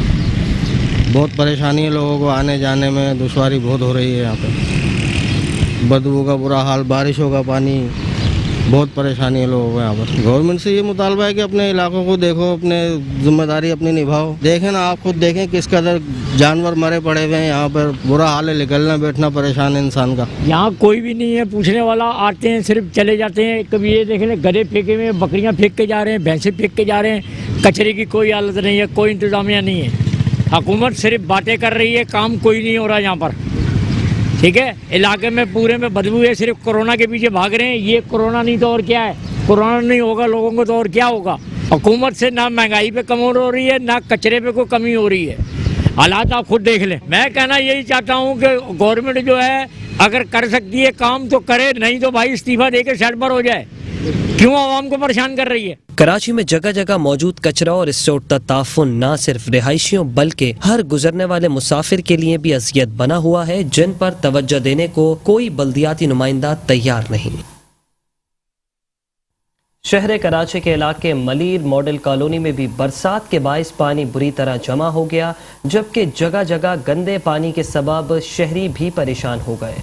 बहुत परेशानी है लोगों को, आने जाने में दुश्वारी बहुत हो रही है। यहाँ पे बदबू का बुरा हाल, बारिशों का पानी, बहुत परेशानी है लोगों को यहाँ पर। गवर्नमेंट से ये मुतालबा है कि अपने इलाकों को देखो, अपने जिम्मेदारी अपनी निभाओ। देखें ना, आप खुद देखें किस कदर जानवर मरे पड़े हुए हैं यहाँ पर। बुरा हाल है, निकलना बैठना परेशान है इंसान का। यहाँ कोई भी नहीं है पूछने वाला, आते हैं सिर्फ चले जाते हैं। कभी ये देख लें गधे फेंके हुए, बकरियाँ फेंक के जा रहे हैं, भैंसे फेंक के जा रहे हैं। कचरे की कोई हालत नहीं है, कोई इंतजामिया नहीं है। हुकूमत सिर्फ बातें कर रही है, काम कोई नहीं हो रहा यहाँ पर। ठीक है, इलाके में पूरे में बदबू है, सिर्फ कोरोना के पीछे भाग रहे हैं। ये कोरोना नहीं तो और क्या है? कोरोना नहीं होगा लोगों को तो और क्या होगा? हुकूमत से ना महंगाई पे कमी हो रही है, ना कचरे पे कोई कमी हो रही है। हालात आप खुद देख लें। मैं कहना यही चाहता हूँ कि गवर्नमेंट जो है अगर कर सकती है काम तो करे, नहीं तो भाई इस्तीफा दे के साइड पर हो जाए। क्यों आवाम को परेशान कर रही है? कराची में जगह जगह मौजूद कचरा और इससे उठता ताफुन न सिर्फ रिहायशियों बल्कि हर गुजरने वाले मुसाफिर के लिए भी अज़ियत बना हुआ है, जिन पर तवज्जो देने को कोई बल्दियाती नुमाइंदा तैयार नहीं। शहर कराची के इलाके मलीर मॉडल कॉलोनी में भी बरसात के बाइस पानी बुरी तरह जमा हो गया, जबकि जगह जगह गंदे पानी के सबब शहरी भी परेशान हो गए।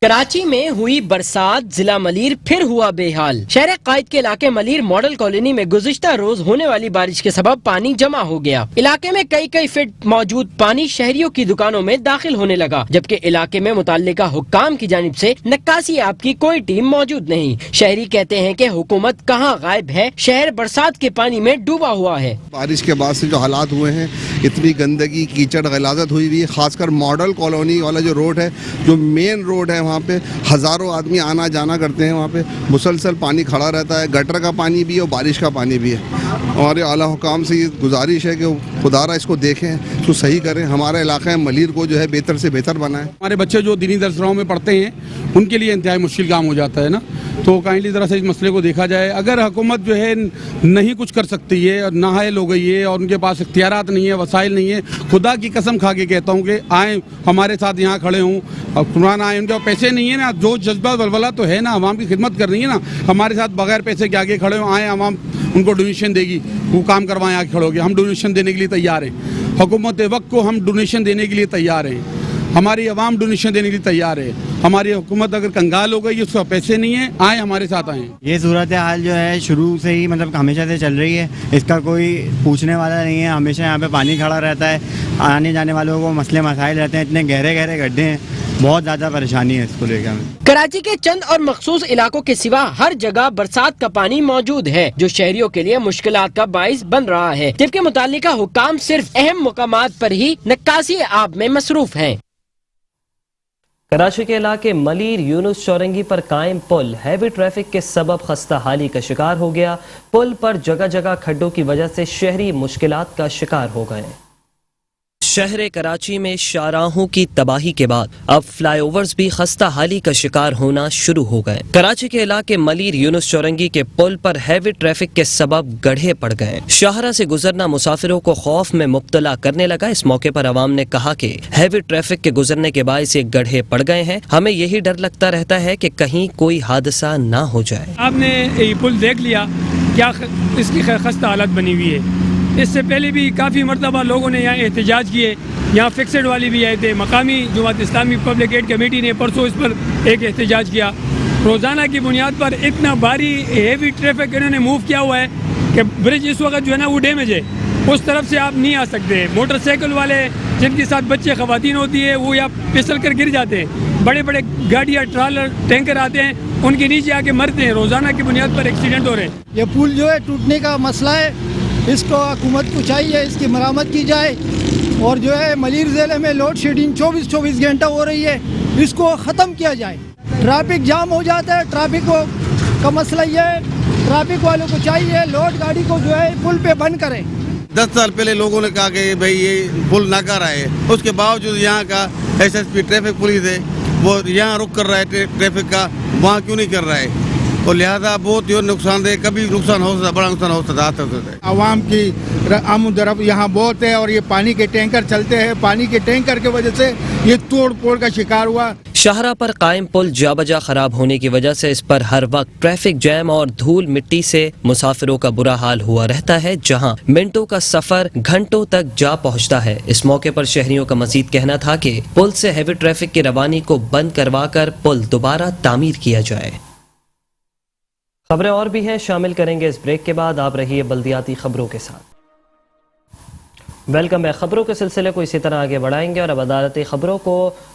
कराची में हुई बरसात, जिला मलीर फिर हुआ बेहाल। शहर कायद के इलाके मलीर मॉडल कॉलोनी में गुज़िश्ता रोज होने वाली बारिश के सबब पानी जमा हो गया। इलाके में कई फीट मौजूद पानी शहरियों की दुकानों में दाखिल होने लगा, जबकि इलाके में मुताल्लिका हुक्काम की जानिब से नक्कासी आप की कोई टीम मौजूद नहीं। शहरी कहते हैं कि हुकूमत कहाँ गायब है, शहर बरसात के पानी में डूबा हुआ है। बारिश के बाद से जो हालात हुए हैं, इतनी गंदगी, कीचड़, गलाजत हुई हुई है। खासकर मॉडल कॉलोनी वाला जो रोड है, जो मेन रोड है, वहाँ पे हज़ारों आदमी आना जाना करते हैं। वहाँ पे मुसलसल पानी खड़ा रहता है, गटर का पानी भी है और बारिश का पानी भी है। और आला हुकाम से ये गुजारिश है कि खुदारा इसको देखें, इसको सही करें, हमारा इलाका मलीर को जो है बेहतर से बेहतर बनाएं। हमारे बच्चे जो दीनी दरसगाहों में पढ़ते हैं उनके लिए इंतहाई मुश्किल काम हो जाता है ना, तो काइंडली ज़रा से इस मसले को देखा जाए। अगर हुकूमत जो है नहीं कुछ कर सकती है और नाहायल हो गई है और उनके पास इख्तियारात नहीं है, वसाइल नहीं है, खुदा की कसम खा के कहता हूँ कि आए हमारे साथ यहाँ खड़े हों और कुरान आए, उनके पैसे नहीं है ना, जो जज्बा वलवला तो है ना, अवाम की खिदमत करनी है ना, हमारे साथ बगैर पैसे के आगे खड़े हों, आए अवाम उनको डोनेशन देगी, वो काम करवाएं आगे खड़े होगे। हम डोनेशन देने के लिए तैयार हैं, हुकूमत वक्त को हम डोनेशन देने के लिए तैयार हैं, हमारी आवाम डोनेशन देने के लिए तैयार है। हमारी हुकूमत अगर कंगाल हो गई, उसका पैसे नहीं है, आए हमारे साथ आए। ये सूरत हाल जो है शुरू से ही मतलब हमेशा से चल रही है, इसका कोई पूछने वाला नहीं है। हमेशा यहाँ पे पानी खड़ा रहता है, आने जाने वालों को मसले मसाइल रहते हैं, इतने गहरे गहरे गड्ढे हैं, बहुत ज़्यादा परेशानी है इसको लेकर हमें। कराची के चंद और मखसूस इलाकों के सिवा हर जगह बरसात का पानी मौजूद है, जो शहरियों के लिए मुश्किलात का बाइस बन रहा है, जबकि मुताल्लिका हुक्काम सिर्फ अहम मुकामात पर ही नक्कासी आब में मसरूफ हैं। कराची के इलाके मलीर यूनुस चौरंगी पर कायम पुल हैवी ट्रैफिक के सबब खस्ता हाली का शिकार हो गया। पुल पर जगह जगह खड्डों की वजह से शहरी मुश्किलात का शिकार हो गए। शहर कराची में शाहराहों की तबाही के बाद अब फ्लाईओवर्स भी खस्ता हाली का शिकार होना शुरू हो गए। कराची के इलाके मलीर यूनुस चौरंगी के पुल पर हैवी ट्रैफिक के सबब गड्ढे पड़ गए। शाहरा से गुजरना मुसाफिरों को खौफ में मुब्तला करने लगा। इस मौके पर अवाम ने कहा कि हैवी ट्रैफिक के गुजरने के बायस ये गड्ढे पड़ गए हैं, हमें यही डर लगता रहता है कि कहीं कोई हादसा न हो जाए। आपने ये पुल देख लिया क्या इसकी खस्ता हालत बनी हुई है। इससे पहले भी काफ़ी मरतबा लोगों ने यहाँ एहतजाज किए, यहाँ फिक्सड वाले भी आए थे। मकामी Jamaat Islami public add committee ने परसों इस पर एक एहतजाज किया। रोज़ाना की बुनियाद पर इतना भारी हेवी ट्रैफिक इन्होंने मूव किया हुआ है कि ब्रिज इस वक्त जो है ना वो डैमेज है, उस तरफ से आप नहीं आ सकते। मोटरसाइकिल वाले जिनके साथ बच्चे ख़वातीन होती है वो या फिसल कर गिर जाते हैं, बड़े बड़े गाड़ियाँ ट्रालर टैंकर आते हैं, उनके नीचे आके मरते हैं। रोज़ाना की बुनियाद पर एक्सीडेंट हो रहे हैं। ये पुल जो है टूटने का मसला है, इसको हुकूमत को चाहिए इसकी मरम्मत की जाए। और जो है मलीर ज़िले में लोड शेडिंग 24 घंटा हो रही है, इसको ख़त्म किया जाए। ट्रैफिक जाम हो जाता है, ट्रैफिक का मसला ये है, ट्रैफिक वालों को चाहिए लोड गाड़ी को जो है पुल पे बंद करें। 10 साल पहले लोगों ने कहा कि भाई ये पुल ना कर रहा है, उसके बावजूद यहाँ का SSP ट्रैफिक पुलिस है वो यहाँ रुक कर रहा है ट्रैफिक का, वहाँ क्यों नहीं कर रहा है? और लिहाजा बहुत ही नुकसानदेह, कभी नुकसान हो सकता, बड़ा नुकसान हो सकता है। आवाम की आमदरफ यहाँ बहुत है और ये पानी के टैंकर चलते हैं, पानी के टैंकर की वजह से ये तोड़ फोड़ का शिकार हुआ। शाहरा पर कायम पुल जाबजा खराब होने की वजह से इस पर हर वक्त ट्रैफिक जैम और धूल मिट्टी से मुसाफिरों का बुरा हाल हुआ रहता है, जहां मिनटों का सफर घंटों तक जा पहुंचता है। इस मौके पर शहरियों का मजीद कहना था कि पुल से हैवी ट्रैफिक की रवानी को बंद करवाकर पुल दोबारा तामीर किया जाए। खबरें और भी हैं, शामिल करेंगे इस ब्रेक के बाद। आप रहिए बल्दियाती खबरों के साथ। वेलकम है। खबरों के सिलसिले को इसी तरह आगे बढ़ाएंगे और अब अदालती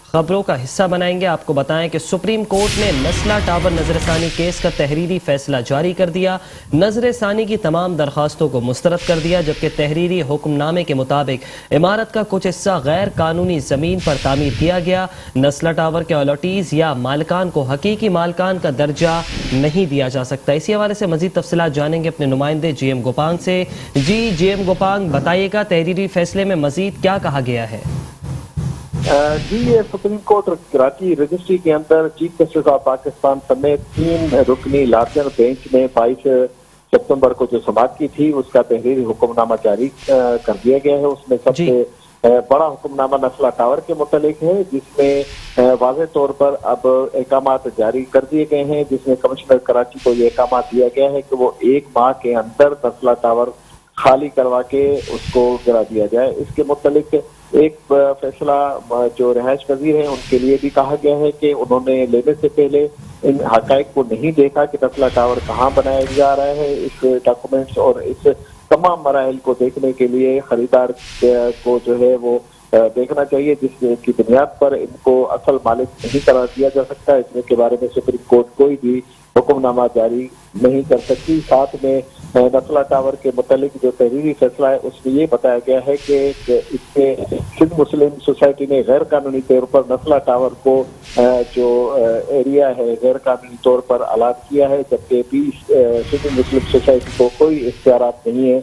खबरों का हिस्सा बनाएंगे। आपको बताएं कि सुप्रीम कोर्ट ने नस्ला टावर नजरसानी केस का तहरीरी फैसला जारी कर दिया। नजरसानी की तमाम दरखास्तों को मुस्तरद कर दिया, जबकि तहरीरी हुक्मनामे के मुताबिक इमारत का कुछ हिस्सा गैर कानूनी जमीन पर तामीर किया गया। नस्ला टावर के अलॉटीज या मालिकान को हकीकी मालिकान का दर्जा नहीं दिया जा सकता। इसी हवाले से मजीद तफसीलात जानेंगे अपने नुमाइंदे GM गोपांग से। जी GM गोपांग, बताइएगा तहरीरी फैसले में मजीद क्या कहा गया है? जी, ये सुप्रीम कोर्ट कराची रजिस्ट्री के अंदर चीफ जस्टिस ऑफ पाकिस्तान समेत 3 रुकनी लार्जर बेंच ने 22 सितंबर को जो समाअत की थी उसका तहरीरी हुक्मनामा जारी कर दिया गया है। उसमें सबसे बड़ा हुक्मनामा नस्ला टावर के मुतालिक है, जिसमें वाज़ेह तौर पर अब अहकामात जारी कर दिए गए हैं, जिसमें कमिश्नर कराची को ये अहकामात दिया गया है कि वो 1 माह के अंदर नस्ला टावर खाली करवा के उसको गिरा दिया जाए। इसके मुतालिक एक फैसला जो रिहाइश पजीर है उनके लिए भी कहा गया है कि उन्होंने लेने से पहले इन हकाइक को नहीं देखा कि नस्ला टावर कहाँ बनाया जा रहा है। इस डॉक्यूमेंट्स और इस तमाम मराइल को देखने के लिए खरीदार को जो है वो देखना चाहिए, जिसकी बुनियाद पर इनको असल मालिक नहीं करार दिया जा सकता। इसमें के बारे में सुप्रीम कोर्ट कोई भी हुक्मनामा जारी नहीं कर सकती। साथ में नस्ला टावर के मुतालिक जो तहरीरी फैसला है उसमें ये बताया गया है कि इसमें सिंध मुस्लिम सोसाइटी ने गैर कानूनी तौर पर नस्ला टावर को जो एरिया है गैर कानूनी तौर पर अलाट किया है, जबकि सिंध मुस्लिम सोसाइटी को कोई इख्तियारात नहीं है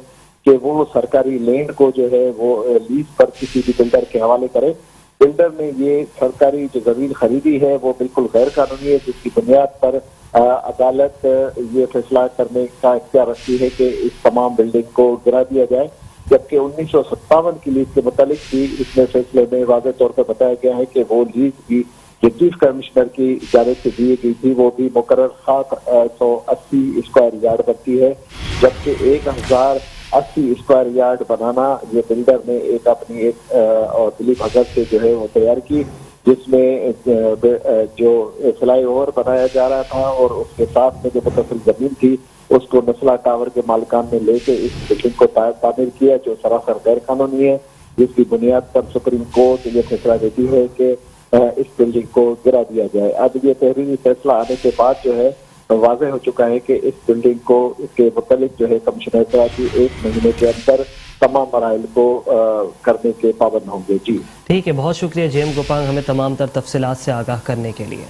कि वो सरकारी लैंड को जो है वो लीज पर किसी भी बिल्डर के हवाले करे। बिल्डर ने ये सरकारी जो जमीन खरीदी है वो बिल्कुल गैर कानूनी है, जिसकी बुनियाद पर अदालत ये फैसला करने का इख्तियार रखती है कि इस तमाम बिल्डिंग को गिरा दिया जाए। जबकि 1957 की लीज के मुतालिक भी इसमें फैसले में वाज़ेह तौर पर बताया गया है कि वो लीज भी जो चीफ कमिश्नर की जानिब से दी गई थी वो भी मुकर्रर 780 स्क्वायर यार्ड बनती है, जबकि 1080 स्क्वायर यार्ड बनाना ये बिल्डर ने एक अपनी और दिलीप भगत से जो है वो तैयार की, जिसमें जो फ्लाई ओवर बनाया जा रहा था और उसके साथ में जो मुतसिल जमीन थी उसको नस्ला टावर के मालिकान ने लेके इस बिल्डिंग को तामीर किया, जो सरासर गैर कानूनी है, जिसकी बुनियाद पर सुप्रीम कोर्ट ये फैसला देती है कि इस बिल्डिंग को गिरा दिया जाए। अब ये तहरीरी फैसला आने के बाद जो है वाज़ेह हो चुका है कि इस बिल्डिंग को इसके मुतालिक जो है कमिश्नर कराची 1 महीने के अंदर तमाम मराइल को करने के पाबंद होंगे। जी ठीक है, बहुत शुक्रिया GM गोपांग हमें तमाम तर तफसीलात से आगाह करने के लिए।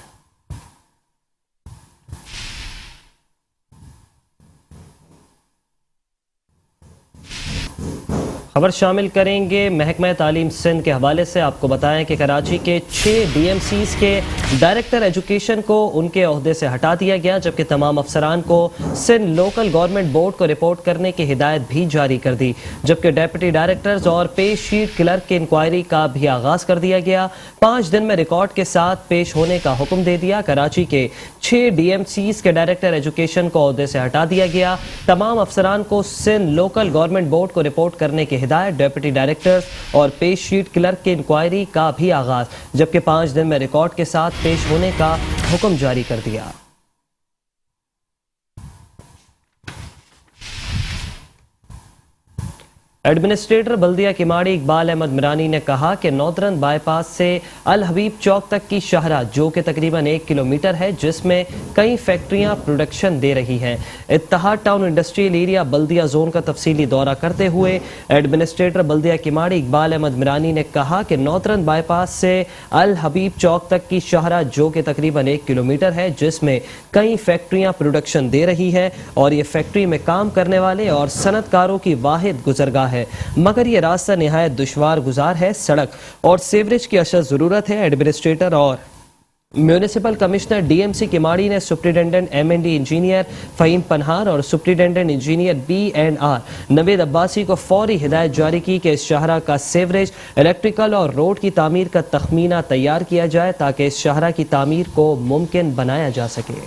खबर शामिल करेंगे महकमा तालीम सिंध के हवाले से। आपको बताएं कि कराची के 6 DMCs के डायरेक्टर एजुकेशन को उनके ओहदे से हटा दिया गया, जबकि तमाम अफसरान को सिंध लोकल गवर्नमेंट बोर्ड को रिपोर्ट करने की हिदायत भी जारी कर दी, जबकि डेप्यूटी डायरेक्टर्स और पेश शीट क्लर्क की इंक्वायरी का भी आगाज कर दिया गया। 5 दिन में रिकॉर्ड के साथ पेश होने का हुक्म दे दिया। कराची के 6 DMCs के डायरेक्टर एजुकेशन को ओहदे से हटा दिया गया। तमाम अफसरान को सिंध लोकल गवर्नमेंट बोर्ड को रिपोर्ट करने की हिदायत, डेप्यूटी डायरेक्टर्स और पेश शीट क्लर्क की इंक्वायरी का भी आगाज, जबकि 5 दिन में रिकॉर्ड के साथ पेश होने का हुक्म जारी कर दिया। एडमिनिस्ट्रेटर बल्दिया किमाड़ी इकबाल अहमद मिरानी ने कहा कि नॉर्दर्न बाईपास से अल हबीब चौक तक की शाहरा, जो कि तकरीबन 1 किलोमीटर है, जिसमें कई फैक्ट्रियां प्रोडक्शन दे रही हैं। इत्तेहाद टाउन इंडस्ट्रियल एरिया बल्दिया जोन का तफसीली दौरा करते हुए एडमिनिस्ट्रेटर बल्दिया किमाड़ी इकबाल अहमद मिरानी ने कहा कि नॉर्दर्न बाईपास से अल हबीब चौक तक की शाहरा, जो कि तकरीबन 1 किलोमीटर है, जिसमें कई फैक्ट्रियां प्रोडक्शन दे रही है और ये फैक्ट्री में काम करने वाले और सनतकारों की वाहिद गुजरगाह ہے مگر یہ راستہ نہایت دشوار گزار ہے. سڑک اور سیوریج کی اشد ضرورت ہے. ایڈمنسٹریٹر اور municipal commissioner D M C Keamari نے superintendent M N D engineer Faheem Panhwar اور superintendent engineer B and R Naveed Abbasi کو فوری ہدایت جاری کی کہ اس شاہراہ کا سیوریج، الیکٹریکل اور روڈ کی تعمیر کا تخمینہ تیار کیا جائے تاکہ اس شاہراہ کی تعمیر کو ممکن بنایا جا سکے.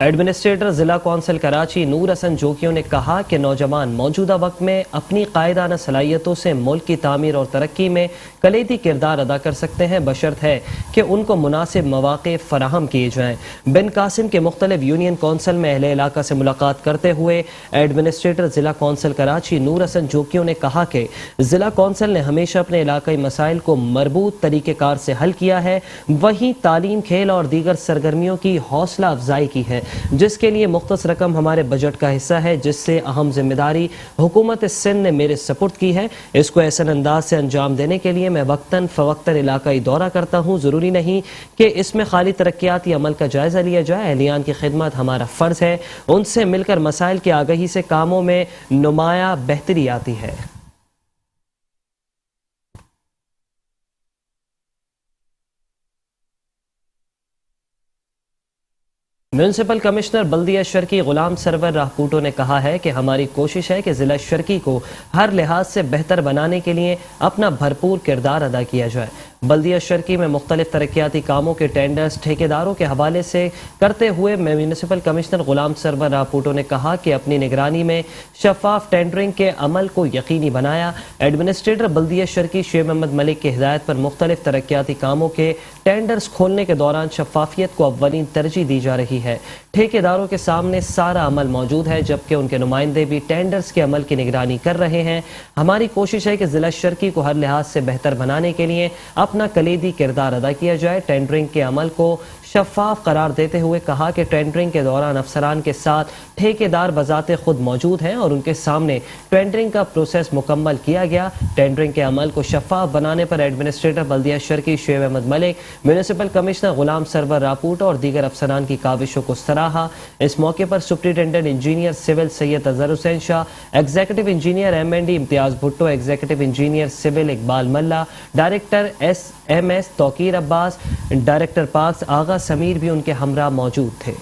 ایڈمنسٹریٹر ضلع کونسل کراچی نور حسن جوکیوں نے کہا کہ نوجوان موجودہ وقت میں اپنی قائدانہ صلاحیتوں سے ملک کی تعمیر اور ترقی میں کلیدی کردار ادا کر سکتے ہیں بشرط ہے کہ ان کو مناسب مواقع فراہم کیے جائیں. بن قاسم کے مختلف یونین کونسل میں اہل علاقہ سے ملاقات کرتے ہوئے ایڈمنسٹریٹر ضلع کونسل کراچی نور حسن جوکیوں نے کہا کہ ضلع کونسل نے ہمیشہ اپنے علاقائی مسائل کو مربوط طریقہ کار سے حل کیا ہے. وہیں تعلیم، کھیل اور دیگر سرگرمیوں کی حوصلہ افزائی کی ہے جس کے لیے مختص رقم ہمارے بجٹ کا حصہ ہے جس سے اہم ذمہ داری حکومت سندھ نے میرے سپرد کی ہے. اس کو احسن انداز سے انجام دینے کے لیے میں وقتاً فوقتاً علاقائی دورہ کرتا ہوں. ضروری نہیں کہ اس میں خالی ترقیاتی عمل کا جائزہ لیا جائے. اہلیان کی خدمت ہمارا فرض ہے. ان سے مل کر مسائل کی آگہی سے کاموں میں نمایاں بہتری آتی ہے. میونسپل کمشنر بلدیہ شرقی غلام سرور راہپوٹو نے کہا ہے کہ ہماری کوشش ہے کہ ضلع شرقی کو ہر لحاظ سے بہتر بنانے کے لیے اپنا بھرپور کردار ادا کیا جائے. بلدیہ شرقی میں مختلف ترقیاتی کاموں کے ٹینڈرز ٹھیکیداروں کے حوالے سے کرتے ہوئے میونسپل کمشنر غلام سرور راہپوٹو نے کہا کہ اپنی نگرانی میں شفاف ٹینڈرنگ کے عمل کو یقینی بنایا. ایڈمنسٹریٹر بلدیہ شرقی شیخ محمد ملک کی ہدایت پر مختلف ترقیاتی کاموں کے ٹینڈرز کھولنے کے دوران شفافیت کو اولین ترجیح دی جا رہی ہے. ٹھیکیداروں کے سامنے سارا عمل موجود ہے جبکہ ان کے نمائندے بھی ٹینڈرز کے عمل کی نگرانی کر رہے ہیں. ہماری کوشش ہے کہ ضلع شرقی کو ہر لحاظ سے بہتر بنانے کے لیے اپنا کلیدی کردار ادا کیا جائے. ٹینڈرنگ کے عمل کو شفاف قرار دیتے ہوئے کہا کہ ٹینڈرنگ کے دوران افسران کے ساتھ ٹھیکیدار بذات خود موجود ہیں اور ان کے سامنے ٹینڈرنگ کا پروسیس مکمل کیا گیا. ٹینڈرنگ کے عمل کو شفاف بنانے پر ایڈمنسٹریٹر بلدیہ شرقی شیخ احمد ملک، میونسپل کمشنر غلام سرور راہپوٹو اور دیگر افسران کی کاوشوں کو سراہا. اس موقع پر superintendent engineer civil Syed Azhar Hussain Shah, executive engineer M N D Imtiaz Bhutto, executive engineer civil Iqbal Mulla, director S M S Tauqeer Abbas, director parks Agha Sameer بھی ان کے ہمراہ موجود تھے.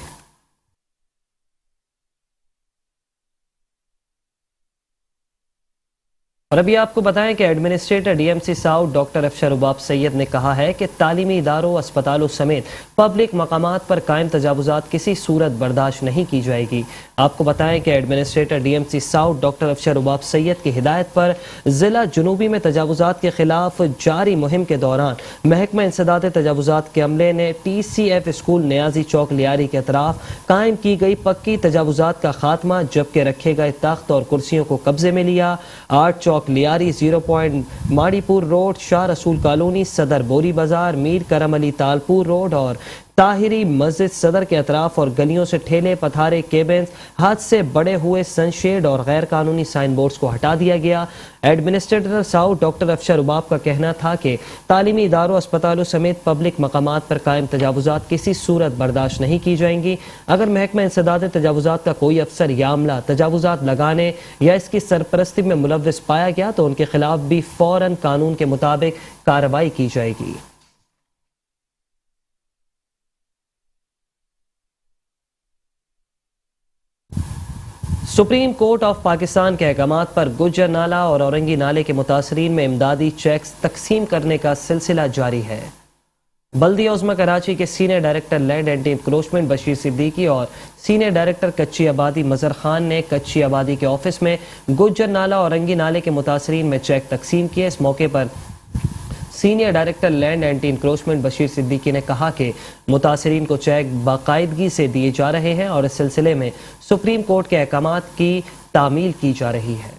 اور ابھی آپ کو بتائیں کہ administrator D M C south doctor Afshar Rubab Syed نے کہا ہے کہ تعلیمی اداروں، اسپتالوں سمیت پبلک مقامات پر قائم تجاوزات کسی صورت برداشت نہیں کی جائے گی. آپ کو بتائیں کہ administrator D M C south doctor Afshar Rubab Syed کی ہدایت پر ضلع جنوبی میں تجاوزات کے خلاف جاری مہم کے دوران محکمہ انسداد تجاوزات کے عملے نے پی سی ایف اسکول نیازی چوک لیاری کے اطراف قائم کی گئی پکی تجاوزات کا خاتمہ جبکہ رکھے گئے تخت اور کرسیوں کو قبضے میں لیا. 8 چوک لیاری، 0 پوائنٹ ماڑی پور روڈ، شاہ رسول کالونی، صدر بوری بازار، میر کرم علی تالپور روڈ اور طاہری مسجد صدر کے اطراف اور گلیوں سے ٹھیلے، پتھارے، کیبنز، ہاتھ سے بڑے ہوئے سن شیڈ اور غیر قانونی سائن بورڈز کو ہٹا دیا گیا. ایڈمنسٹریٹر ساؤتھ ڈاکٹر افشار رباب کا کہنا تھا کہ تعلیمی اداروں، اسپتالوں سمیت پبلک مقامات پر قائم تجاوزات کسی صورت برداشت نہیں کی جائیں گی. اگر محکمہ انسداد تجاوزات کا کوئی افسر یا عملہ تجاوزات لگانے یا اس کی سرپرستی میں ملوث پایا گیا تو ان کے خلاف بھی فوراً قانون کے مطابق کارروائی کی جائے گی. سپریم کورٹ آف پاکستان کے احکامات پر گجر نالہ اور اورنگی نالے کے متاثرین میں امدادی چیکس تقسیم کرنے کا سلسلہ جاری ہے. بلدیہ عظمی کراچی کے senior director land anti encroachment Bashir Siddiqui اور سینئر ڈائریکٹر کچی آبادی مظہر خان نے کچی آبادی کے آفس میں گجر نالہ اور اورنگی نالے کے متاثرین میں چیک تقسیم کیے. اس موقع پر senior director land anti encroachment Bashir Siddiqui نے کہا کہ متاثرین کو چیک باقاعدگی سے دیے جا رہے ہیں اور اس سلسلے میں سپریم کورٹ کے احکامات کی تعمیل کی جا رہی ہے.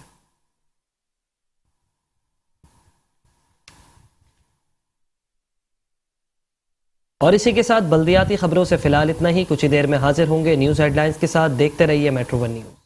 اور اسی کے ساتھ بلدیاتی خبروں سے فی الحال اتنا ہی. کچھ ہی دیر میں حاضر ہوں گے نیوز ہیڈ لائنز کے ساتھ. دیکھتے رہیے میٹرو ون نیوز.